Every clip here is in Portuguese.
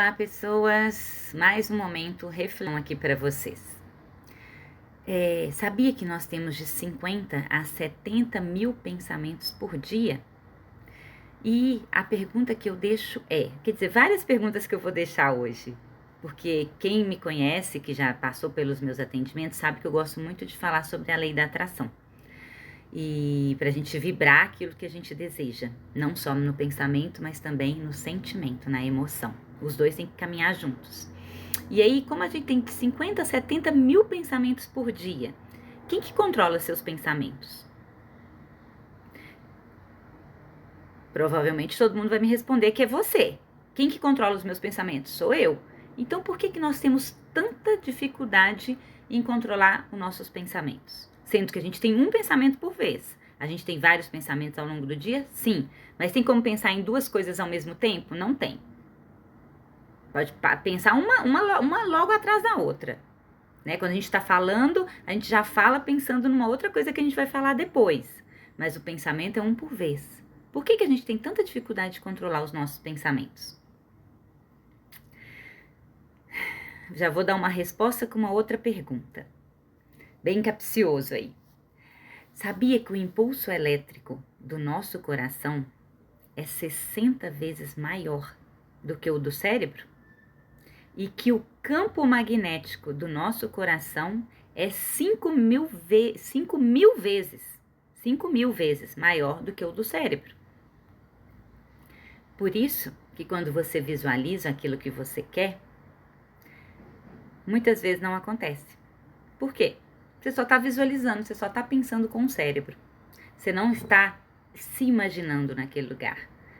Olá, pessoas! Mais um momento reflexão aqui para vocês. Sabia que nós temos de 50 a 70 mil pensamentos por dia? E a pergunta que eu deixo quer dizer, várias perguntas que eu vou deixar hoje, porque quem me conhece, que já passou pelos meus atendimentos, sabe que eu gosto muito de falar sobre a lei da atração. E para a gente vibrar aquilo que a gente deseja, não só no pensamento, mas também no sentimento, na emoção. Os dois têm que caminhar juntos. E aí, como a gente tem 50, 70 mil pensamentos por dia, quem que controla seus pensamentos? Provavelmente todo mundo vai me responder que é você. Quem que controla os meus pensamentos? Sou eu. Então, por que nós temos tanta dificuldade em controlar os nossos pensamentos? Sendo que a gente tem um pensamento por vez. A gente tem vários pensamentos ao longo do dia? Sim. Mas tem como pensar em duas coisas ao mesmo tempo? Não tem. Pode pensar uma logo atrás da outra. Né? Quando a gente está falando, a gente já fala pensando numa outra coisa que a gente vai falar depois. Mas o pensamento é um por vez. Por que a gente tem tanta dificuldade de controlar os nossos pensamentos? Já vou dar uma resposta com uma outra pergunta. Bem capcioso aí. Sabia que o impulso elétrico do nosso coração é 60 vezes maior do que o do cérebro? E que o campo magnético do nosso coração é 5 mil vezes maior do que o do cérebro. Por isso que quando você visualiza aquilo que você quer, muitas vezes não acontece. Por quê? Você só está visualizando, você só está pensando com o cérebro. Você não está se imaginando naquele lugar.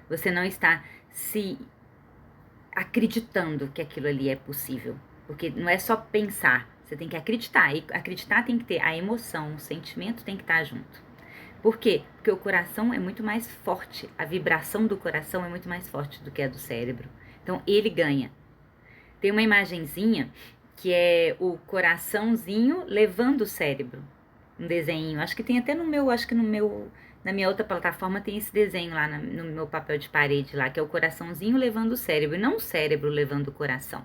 Você não está se acreditando que aquilo ali é possível. Porque não é só pensar, você tem que acreditar. E acreditar tem que ter a emoção, o sentimento tem que estar junto. Por quê? Porque o coração é muito mais forte, a vibração do coração é muito mais forte do que a do cérebro. Então, ele ganha. Tem uma imagenzinha que é o coraçãozinho levando o cérebro. Um desenho, acho que tem até na minha outra plataforma tem esse desenho lá no meu papel de parede lá, que é o coraçãozinho levando o cérebro, e não o cérebro levando o coração.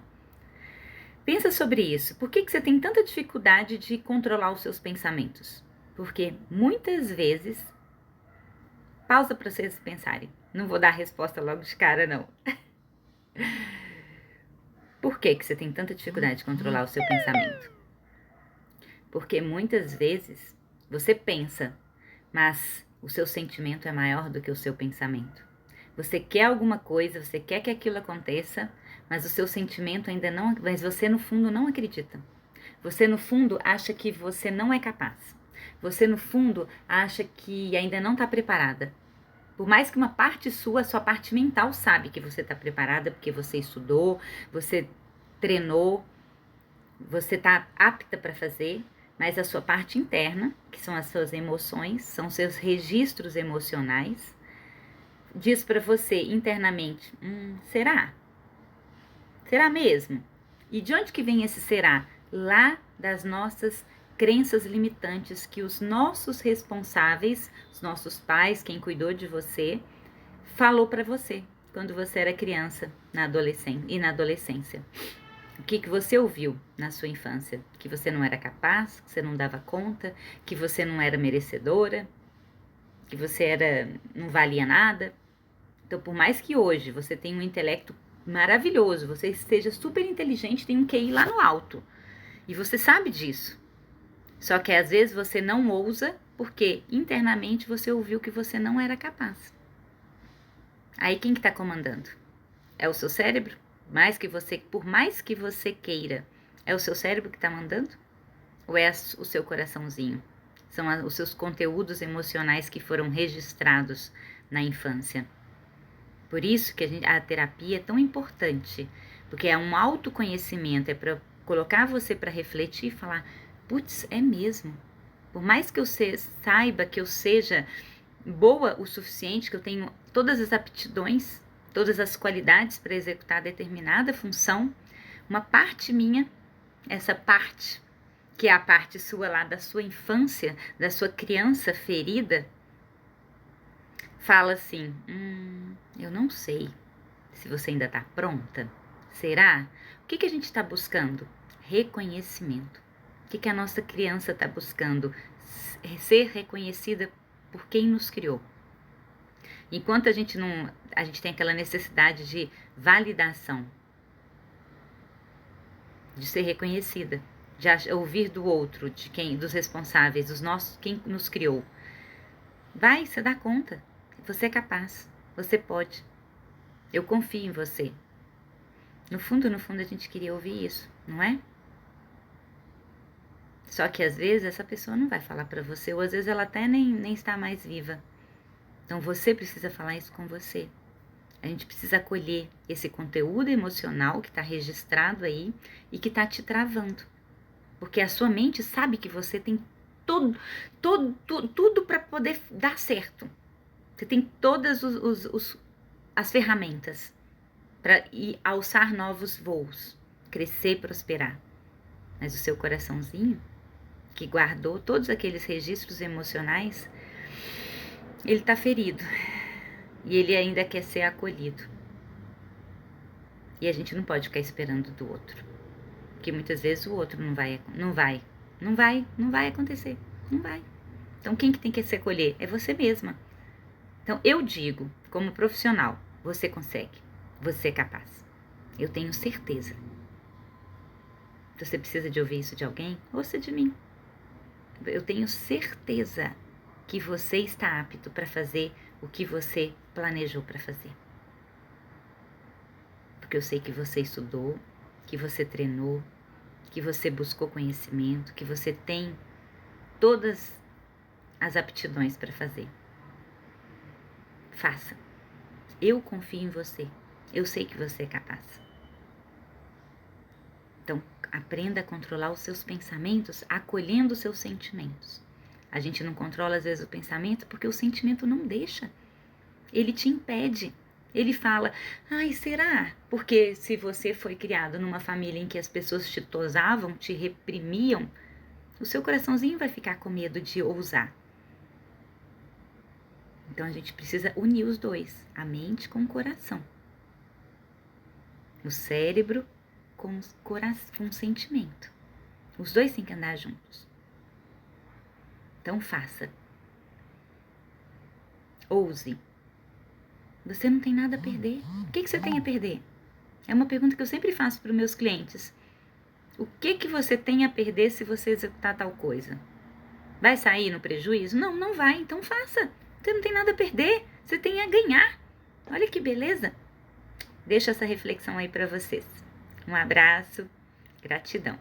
Pensa sobre isso. Por que você tem tanta dificuldade de controlar os seus pensamentos? Porque muitas vezes... Pausa para vocês pensarem. Não vou dar a resposta logo de cara, não. Por que você tem tanta dificuldade de controlar o seu pensamento? Porque muitas vezes você pensa, mas o seu sentimento é maior do que o seu pensamento. Você quer alguma coisa, você quer que aquilo aconteça, mas o seu sentimento ainda não... Mas você no fundo não acredita. Você no fundo acha que você não é capaz. Você no fundo acha que ainda não está preparada. Por mais que uma parte sua parte mental sabe que você está preparada, porque você estudou, você treinou, você está apta para fazer, mas a sua parte interna, que são as suas emoções, são seus registros emocionais, diz para você internamente, será? Será mesmo? E de onde que vem esse será? Lá das nossas crenças limitantes que os nossos responsáveis, os nossos pais, quem cuidou de você, falou para você quando você era criança na adolescência. O que você ouviu na sua infância? Que você não era capaz, que você não dava conta, que você não era merecedora, que você não valia nada. Então, por mais que hoje você tenha um intelecto maravilhoso, você esteja super inteligente, tem um QI lá no alto, e você sabe disso. Só que às vezes você não ousa porque internamente você ouviu que você não era capaz. Aí quem que está comandando? É o seu cérebro? Por mais que você queira, é o seu cérebro que está mandando? Ou é o seu coraçãozinho? São os seus conteúdos emocionais que foram registrados na infância. Por isso que a terapia é tão importante, porque é um autoconhecimento, é para colocar você para refletir e falar, putz, é mesmo. Por mais que eu saiba que eu seja boa o suficiente, que eu tenho todas as aptidões, todas as qualidades para executar determinada função, uma parte minha, essa parte, que é a parte sua lá da sua infância, da sua criança ferida, fala assim, eu não sei se você ainda está pronta, Será? O que a gente está buscando? Reconhecimento. O que a nossa criança está buscando? Ser reconhecida por quem nos criou. Enquanto a gente tem aquela necessidade de validação, de ser reconhecida, de ouvir do outro, dos responsáveis, quem nos criou. Você dá conta. Você é capaz. Você pode. Eu confio em você. No fundo, a gente queria ouvir isso, não é? Só que às vezes essa pessoa não vai falar pra você, ou às vezes ela até nem está mais viva. Então você precisa falar isso com você. A gente precisa acolher esse conteúdo emocional que está registrado aí e que está te travando. Porque a sua mente sabe que você tem tudo para poder dar certo. Você tem todas as ferramentas para ir alçar novos voos, crescer, prosperar. Mas o seu coraçãozinho, que guardou todos aqueles registros emocionais, ele está ferido. E ele ainda quer ser acolhido. E a gente não pode ficar esperando do outro. Porque muitas vezes o outro não vai acontecer. Não vai. Então quem que tem que se acolher? É você mesma. Então eu digo, como profissional, você consegue. Você é capaz. Eu tenho certeza. Você precisa de ouvir isso de alguém? Ouça de mim. Eu tenho certeza que você está apto para fazer o que você planejou para fazer. Porque eu sei que você estudou, que você treinou, que você buscou conhecimento, que você tem todas as aptidões para fazer. Faça. Eu confio em você. Eu sei que você é capaz. Então, aprenda a controlar os seus pensamentos, acolhendo os seus sentimentos. A gente não controla, às vezes, o pensamento porque o sentimento não deixa. Ele te impede. Ele fala, ai, será? Porque se você foi criado numa família em que as pessoas te tosavam, te reprimiam, o seu coraçãozinho vai ficar com medo de ousar. Então, a gente precisa unir os dois, a mente com o coração. O cérebro com o sentimento. Os dois têm que andar juntos. Então, faça. Ouse. Você não tem nada a perder. O que você tem a perder? É uma pergunta que eu sempre faço para os meus clientes. O que você tem a perder se você executar tal coisa? Vai sair no prejuízo? Não, não vai. Então faça. Você não tem nada a perder. Você tem a ganhar. Olha que beleza. Deixo essa reflexão aí para vocês. Um abraço. Gratidão.